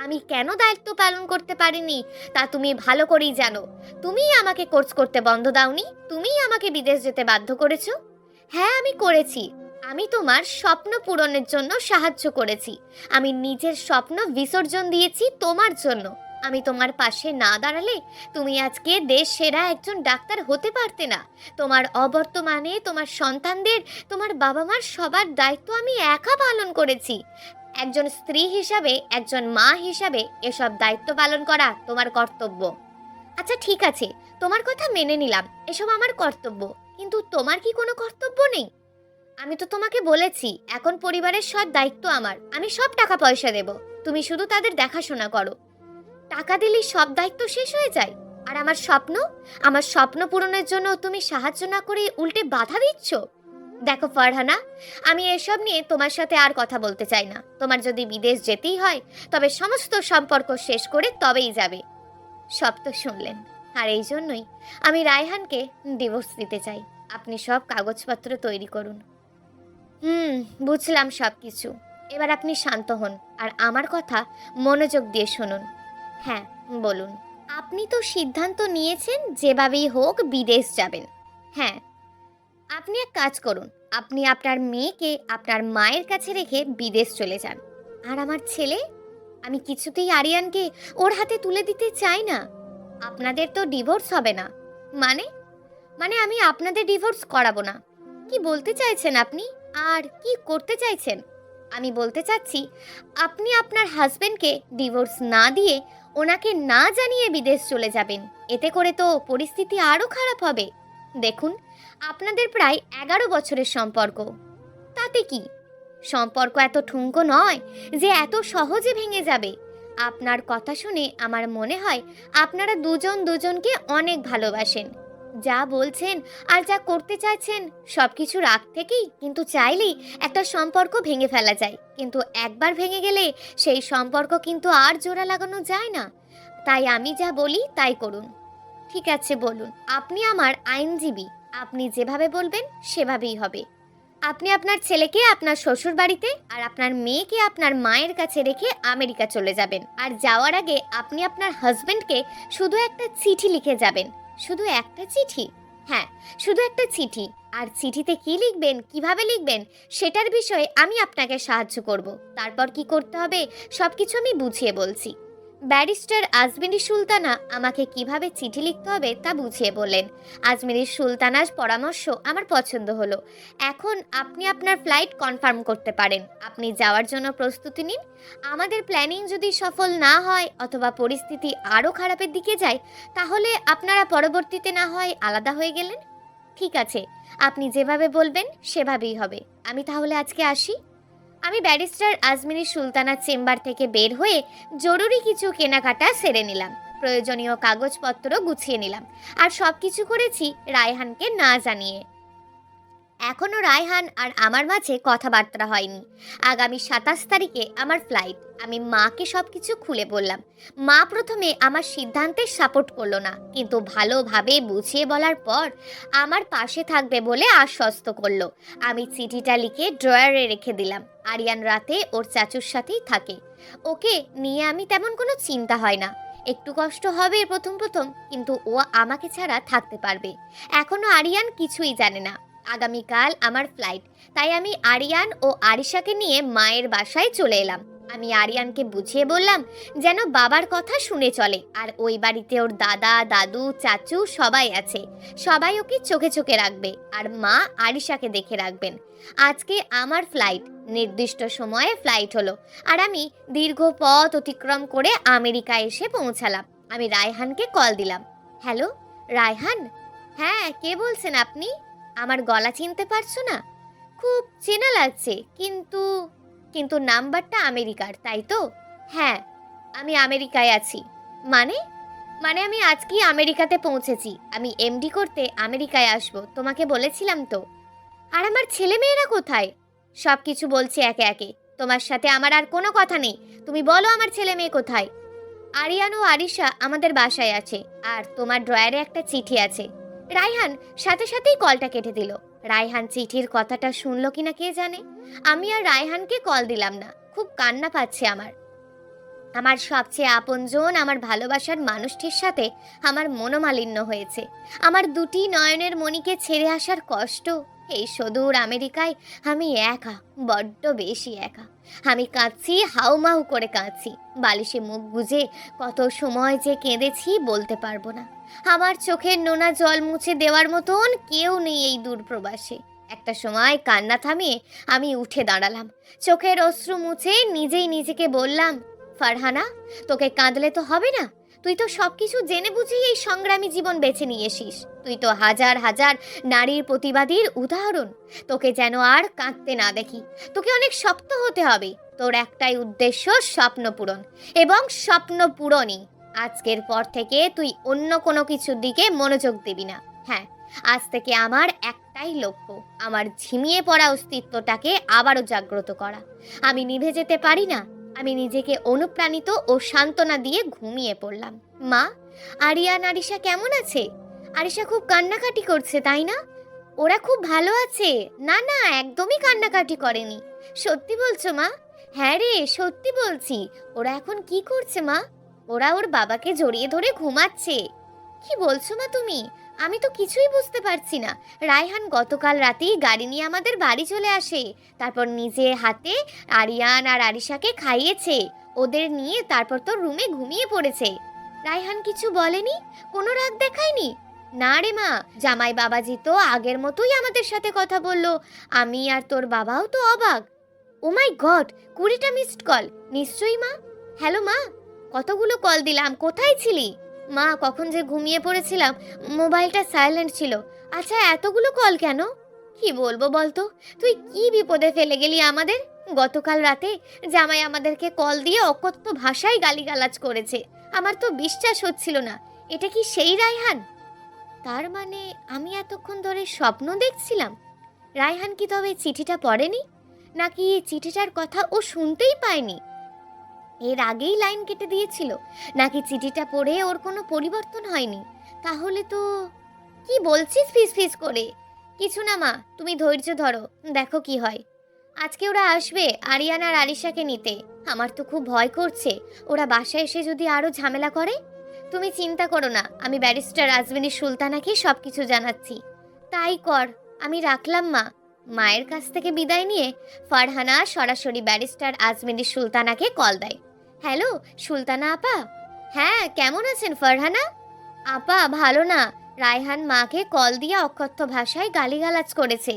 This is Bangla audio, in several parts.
আমি কেন দায়িত্ব পালন করতে পারিনি তা তুমি ভালো করেই জানো। তুমিই আমাকে কোর্স করতে বন্ধ দাওনি, তুমিই আমাকে বিদেশ যেতে বাধ্য করেছো। হ্যাঁ, আমি করেছি। আমি তোমার স্বপ্ন পূরণের জন্য সাহায্য করেছি। আমি নিজের স্বপ্ন বিসর্জন দিয়েছি তোমার জন্য। আমি তোমার পাশে না দাঁড়ালে তুমি আজকে দেশ সেরা একজন ডাক্তার হতে পারতে না। তোমার অবর্তমানে তোমার সন্তানদের, তোমার বাবা মার সবার দায়িত্ব আমি একা পালন করেছি। একজন স্ত্রী হিসাবে, একজন মা হিসাবে এসব দায়িত্ব পালন করা তোমার কর্তব্য। আচ্ছা ঠিক আছে, তোমার কথা মেনে নিলাম, এসব আমার কর্তব্য। কিন্তু তোমার কি কোনো কর্তব্য নেই? আমি তো তোমাকে বলেছি এখন পরিবারের সব দায়িত্ব আমার, আমি সব টাকা পয়সা দেব, তুমি শুধু তাদের দেখাশোনা করো। টাকা দিলেই সব দায়িত্ব শেষ হয়ে যায়? আর আমার স্বপ্ন পূরণের জন্য তুমি সাহায্য না করে উল্টে বাধা দিচ্ছ। দেখো ফারহানা, আমি এসব নিয়ে তোমার সাথে আর কথা বলতে চাই না। তোমার যদি বিদেশ যেতেই হয় তবে সমস্ত সম্পর্ক শেষ করে তবেই যাবে। সব তো শুনলেন, আর এই জন্যই আমি রায়হানকে ডিভোর্স দিতে চাই। আপনি সব কাগজপত্র তৈরি করুন। বুঝলাম সব কিছু। এবার আপনি শান্ত হন আর আমার কথা মনোযোগ দিয়ে শুনুন। হ্যাঁ, বলুন। আপনি তো সিদ্ধান্ত নিয়েছেন যেভাবেই হোক বিদেশ যাবেন। হ্যাঁ, আপনি এক কাজ করুন, আপনি আপনার মেয়েকে আপনার মায়ের কাছে রেখে বিদেশ চলে যান। আর আমার ছেলে, আমি কিছুতেই আরিয়ানকে ওর হাতে তুলে দিতে চাই না। আপনাদের তো ডিভোর্স হবে না। মানে মানে আমি আপনাদের ডিভোর্স করাবো না। কি বলতে চাইছেন আপনি? আর কি করতে চাইছেন? আমি বলতে চাচ্ছি, আপনি আপনার হাজবেন্ডকে ডিভোর্স না দিয়ে ওনাকে না জানিয়ে বিদেশ চলে যাবেন। এতে করে তো পরিস্থিতি আরও খারাপ হবে। দেখুন, আপনাদের প্রায় 11 বছরের সম্পর্ক। তাতে কি? সম্পর্ক এত ঠুনকো নয় যে এত সহজে ভেঙে যাবে। আপনার কথা শুনে আমার মনে হয় আপনারা দুজন দুজনকে অনেক ভালোবাসেন। যা বলছেন আর যা করতে চাইছেন সব কিছু রাগ থেকেই কিন্তু চাইলেই একটা সম্পর্ক ভেঙে ফেলা যায়, কিন্তু একবার ভেঙে গেলে সেই সম্পর্ক কিন্তু আর জোড়া লাগানো যায় না। তাই আমি যা বলি তাই করুন। ঠিক আছে, বলুন। আপনি আমার আইনজীবী, আপনি যেভাবে বলবেন সেভাবেই হবে। আপনি আপনার ছেলেকে আপনার শ্বশুর বাড়িতে আর আপনার মেয়েকে আপনার মায়ের কাছে রেখে আমেরিকা চলে যাবেন। আর যাওয়ার আগে আপনি আপনার হাজবেন্ডকে শুধু একটা চিঠি লিখে যাবেন। শুধু একটা চিঠি? হ্যাঁ, শুধু একটা চিঠি। আর চিঠিতে কি লিখবেন, কিভাবে লিখবেন সেটার বিষয়ে আমি আপনাকে সাহায্য করব। তারপর কি করতে হবে সবকিছু আমি বুঝিয়ে বলছি। ব্যারিস্টার আজমিরি সুলতানা আমাকে কিভাবে চিঠি লিখতে হবে তা বুঝিয়ে বললেন। আজমিরি সুলতানার পরামর্শ আমার পছন্দ হলো। এখন আপনি আপনার ফ্লাইট কনফার্ম করতে পারেন। আপনি যাওয়ার জন্য প্রস্তুতি নিন। আমাদের প্ল্যানিং যদি সফল না হয় অথবা পরিস্থিতি আরও খারাপের দিকে যায়, তাহলে আপনারা পরবর্তীতে না হয় আলাদা হয়ে গেলেন। ঠিক আছে, আপনি যেভাবে বলবেন সেভাবেই হবে। আমি তাহলে আজকে আসি। আমি ব্যারিস্টার আজমিরি সুলতানার চেম্বার থেকে বের হয়ে জরুরি কিছু কেনাকাটা সেরে নিলাম, প্রয়োজনীয় কাগজপত্র গুছিয়ে নিলাম। আর সব কিছু করেছি রায়হানকে না জানিয়ে। এখনো রায়হান আর আমার মাঝে কথাবার্তা হয়নি। আগামী 27 তারিখে আমার ফ্লাইট। আমি মাকে সবকিছু খুলে বললাম। মা প্রথমে আমার সিদ্ধান্তে সাপোর্ট করলো না, কিন্তু ভালোভাবে বুঝিয়ে বলার পর আমার পাশে থাকবে বলে আশ্বস্ত করলো। আমি চিঠিটা লিখে ড্রয়ারে রেখে দিলাম। আরিয়ান রাতে ওর চাচুর সাথেই থাকে। ওকে নিয়ে আমি তেমন কোনো চিন্তা হয় না। একটু কষ্ট হবে প্রথম প্রথম, কিন্তু ও আমাকে ছাড়া থাকতে পারবে। এখনো আরিয়ান কিছুই জানে না আগামীকাল আমার ফ্লাইট। তাই আমি আরিয়ান ও আরিশাকে নিয়ে মায়ের বাসায় চলে এলাম। আমি আরিয়ানকে বুঝিয়ে বললাম যেন বাবার কথা শুনে চলে। আর ওই বাড়িতে ওর দাদা, দাদু, চাচু সবাই আছে। সবাই ওকে চোখে চোখে রাখবে আর মা আরিশাকে দেখে রাখবেন। আজকে আমার ফ্লাইট, নির্দিষ্ট সময়ে ফ্লাইট হলো। আর আমি দীর্ঘ পথ অতিক্রম করে আমেরিকা এসে পৌঁছালাম। আমি রায়হানকে কল দিলাম। হ্যালো রায়হান। হ্যাঁ, কে বলছেন আপনি? আমার গলা চিনতে পারছো না? খুব চেনা লাগছে, কিন্তু কিন্তু নাম্বারটা আমেরিকার, তাই তো? হ্যাঁ, আমি আমেরিকায় আছি। মানে মানে আমি আজকেই আমেরিকাতে পৌঁছেছি। আমি এমডি করতে আমেরিকায় আসব, তোমাকে বলেছিলাম তো। আর আমার ছেলে মেয়েরা কোথায়? সব কিছু বলছি একে একে। তোমার সাথে আমার আর কোনো কথা নেই। তুমি বলো আমার ছেলে মেয়ে কোথায়? আরিয়ান ও আরিশা আমাদের বাসায় আছে। আর তোমার ড্রয়ারে একটা চিঠি আছে। রায়হান সাথে সাথেই কলটা কেটে দিল। রায়হান চিঠির কথাটা শুনলো কিনা কে জানে। আমি আর রায়হানকে কল দিলাম না, খুব কান্না পাচ্ছে আমার। আমার সবচেয়ে আপনজন, আমার ভালোবাসার মানুষটির সাথে আমার মনোমালিন্য হয়েছে। আমার দুটি নয়নের মণিকে ছেড়ে আসার কষ্ট, এই সুদূর আমেরিকায় আমি একা, বড্ড বেশি একা। আমি কাঁদছি, হাউমাউ করে কাঁদছি, বালিশে মুখ গুজে কত সময় যে কেঁদেছি বলতে পারবো না। আমার চোখের নোনা জল মুছে দেওয়ার মতন কেউ নেই এই দূর প্রবাসে। একটা সময় কান্না থামিয়ে আমি উঠে দাঁড়ালাম, চোখের অশ্রু মুছে নিজেই নিজেকে বললাম, ফারহানা, তোকে কাঁদলে তো হবে না। তুই তো সবকিছু জেনে বুঝেই এই সংগ্রামী জীবন বেছে নিয়েছিস। তুই তো হাজার হাজার নারীর প্রতিবাদীর উদাহরণ। তোকে যেন আর কাঁদতে না দেখি। তোকে অনেক শক্ত হতে হবে। তোর একটাই উদ্দেশ্য, স্বপ্ন পূরণ, এবং স্বপ্ন পূরণই। আজকের পর থেকে তুই অন্য কোনো কিছুর দিকে মনোযোগ দিবি না। হ্যাঁ, আজ থেকে আমার একটাই লক্ষ্য, আমার ঝিমিয়ে পড়া অস্তিত্বটাকে আবারও জাগ্রত করা। আমি নিভে যেতে পারি না। আমি নিজেকে অনুপ্রাণিত ও সান্ত্বনা দিয়ে ঘুমিয়ে পড়লাম। মা, আরিয়ান আরিশা কেমন আছে? আরিশা খুব কান্নাকাটি করছে, তাই না? ওরা খুব ভালো আছে। না না, একদমই কান্নাকাটি করেনি। সত্যি বলছো মা? হ্যাঁ রে, সত্যি বলছি। ওরা এখন কি করছে মা? ওরা ওর বাবাকে জড়িয়ে ধরে ঘুমাচ্ছে। কি বলছো মা তুমি? আমি তো কিছুই বুঝতে পারছি না। রায়হান গতকাল রাতেই গাড়ি নিয়ে আমাদের বাড়ি চলে আসে। তারপর নিজে হাতে আরিয়ান আর আরিশাকে খাইয়েছে। ওদের নিয়ে তারপর তো রুমে ঘুমিয়ে পড়েছে। রায়হান কিছু বলেনি? কোনো রাগ দেখায়নি? না রে মা, জামাই বাবাজি তো আগের মতোই আমাদের সাথে কথা বললো। আমি আর তোর বাবাও তো অবাক। ও মাই গড, 20টা মিসড কল! নিশ্চয়ই মা। হ্যালো মা, কতগুলো কল দিলাম, কোথায় ছিলি? মা, কখন যে ঘুমিয়ে পড়েছিলাম, মোবাইলটা সাইলেন্ট ছিল। আচ্ছা, এতগুলো কল কেন? কি বলবো বলতো, তুই কি বিপদে ফেলে গেলি আমাদের। গতকাল রাতে জামাই আমাদেরকে কল দিয়ে অকথ্য ভাষায় গালিগালাজ করেছে। আমার তো বিশ্বাস হচ্ছিল না। এটা কি সেই রায়হান? তার মানে আমি এতক্ষণ ধরে স্বপ্ন দেখছিলাম? রায়হান কি তবে চিঠিটা পড়েনি? নাকি চিঠিটার কথা ও শুনতেই পায়নি? এর আগেই লাইন কেটে দিয়েছিল? নাকি চিঠিটা পড়ে ওর কোনো পরিবর্তন হয়নি? তাহলে তো... কি বলছিস ফিস ফিস করে? কিছু না মা, তুমি ধৈর্য ধরো, দেখো কি হয়। আজকে ওরা আসবে আরিয়ান আর আরিশাকে নিতে। আমার তো খুব ভয় করছে, ওরা বাসায় এসে যদি আরো ঝামেলা করে। তুমি চিন্তা করো না, আমি ব্যারিস্টার আজমিনী সুলতানাকে সবকিছু জানাচ্ছি। তাই কর, আমি রাখলাম মা। মায়ের কাছ থেকে বিদায় নিয়ে ফারহানা সরাসরি ব্যারিস্টার আজমিনী সুলতানাকে কল দেয়। হ্যালো, সুলতানা আপা। হ্যাঁ, কেমন আছেন ফারহানা? আপা, ভালো না। রায়হান মাকে কল দিয়ে অকথ্য ভাষায় গালিগালাজ করেছে।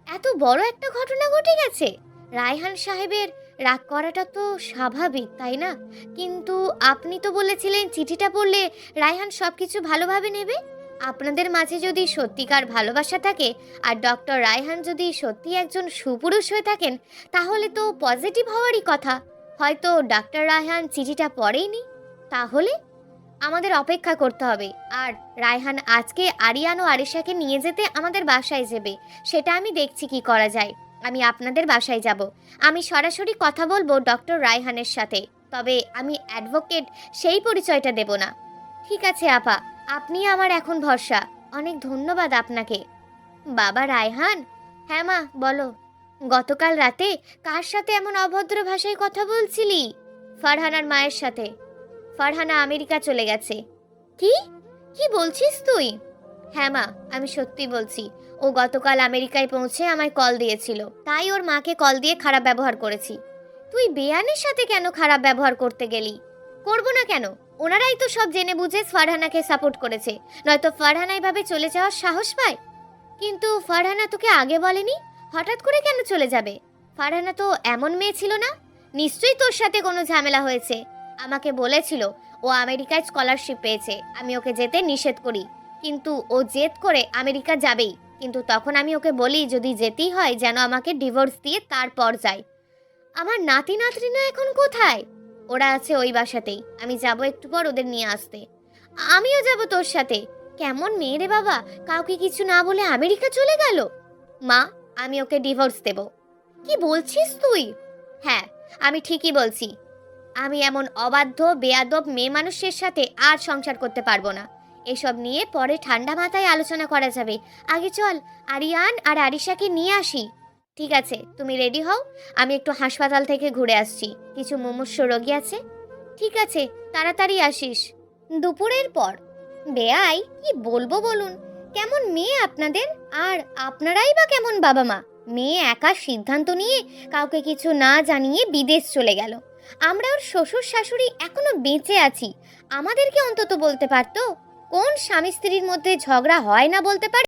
এত বড় একটা ঘটনা ঘটে গেছে। রায়হান সাহেবের রাগ করাটা তো স্বাভাবিক, তাই না? কিন্তু আপনি তো বলেছিলেন চিঠিটা পড়লে রায়হান সবকিছু ভালোভাবে নেবে। আপনাদের মাঝে যদি সত্যিকার ভালোবাসা থাকে, আর ডক্টর রায়হান যদি সত্যি একজন সুপুরুষ হয়ে থাকেন, তাহলে তো পজিটিভ হওয়ারই কথা। হয়তো ডক্টর রায়হান চিঠিটা পড়েইনি। তাহলে আমাদের অপেক্ষা করতে হবে। আর রায়হান আজকে আরিয়ান ও আরিশাকে নিয়ে যেতে আমাদের বাসায় যাবে। সেটা আমি দেখছি কি করা যায়। আমি আপনাদের বাসায় যাব। আমি সরাসরি কথা বলবো ডক্টর রায়হানের সাথে। তবে আমি অ্যাডভোকেট সেই পরিচয়টা দেব না। ঠিক আছে আপা, আপনি আমার এখন ভরসা। অনেক ধন্যবাদ আপনাকে। বাবা রায়হান। হ্যাঁ মা, বলো। গতকাল রাতে কার সাথে এমন অভদ্র ভাষায় কথা বলছিলি? ফারহানার মায়ের সাথে। ফারহানা আমেরিকা চলে গেছে। কি? কি বলছিস তুই? হ্যাঁ মা, আমি সত্যি বলছি। ও গতকাল আমেরিকায় পৌঁছে আমায় কল দিয়েছিল, তাই ওর মাকে কল দিয়ে খারাপ ব্যবহার করেছি। তুই বেয়ানের সাথে কেন খারাপ ব্যবহার করতে গেলি? করব না কেন? ওনারাই তো সব জেনে বুঝে ফারহানাকে সাপোর্ট করেছে, নয়তো ফারহানা এভাবে চলে যাওয়ার সাহস পায়। কিন্তু ফারহানা তোকে আগে বলেনি? হঠাৎ করে কেন চলে যাবে? ফারহানা তো এমন মেয়ে ছিল না। নিশ্চয়ই তোর সাথে কোনো ঝামেলা হয়েছে। আমাকে বলেছিল ও আমেরিকায় স্কলারশিপ পেয়েছে, আমি ওকে যেতে নিষেধ করি। কিন্তু ও জেদ করে আমেরিকা যাবেই। কিন্তু তখন আমি ওকে বলি যদি যেতেই হয় যেন আমাকে ডিভোর্স দিয়ে তারপর যায়। আমার নাতি নাতনিরা এখন কোথায়? ওরা আছে ওই বাসাতেই। আমি যাব একটু পর ওদের নিয়ে আসতে। আমিও যাব তোর সাথে। কেমন মেয়ে রে বাবা, কাউকে কিছু না বলে আমেরিকা চলে গেল। মা, আমি ওকে ডিভোর্স দেব। কি বলছিস তুই? হ্যাঁ, আমি ঠিকই বলছি। আমি এমন অবাধ্য বেয়াদব মেয়ে মানুষের সাথে আর সংসার করতে পারবো না। এসব নিয়ে পরে ঠান্ডা মাথায় আলোচনা করা যাবে। আগে চল আরিয়ান আর আরিশাকে নিয়ে আসি। ঠিক আছে, তুমি রেডি হও। আমি একটু হাসপাতাল থেকে ঘুরে আসছি, কিছু মুমূর্ষু রোগী আছে। ঠিক আছে, তাড়াতাড়ি আসিস। দুপুরের পর। বেয়াই, কি বলবো বলুন, কেমন মেয়ে আপনাদের, আর আপনারাই বা কেমন বাবা মা। মেয়ে একা সিদ্ধান্ত নিয়ে কাউকে কিছু না জানিয়ে বিদেশ চলে গেল। আমরা ওর শ্বশুর শাশুড়ি এখনো বেঁচে আছি, আমাদেরকে অন্তত বলতে পারতো। কোন স্বামী স্ত্রীর মধ্যে ঝগড়া হয় না বলতে পারে?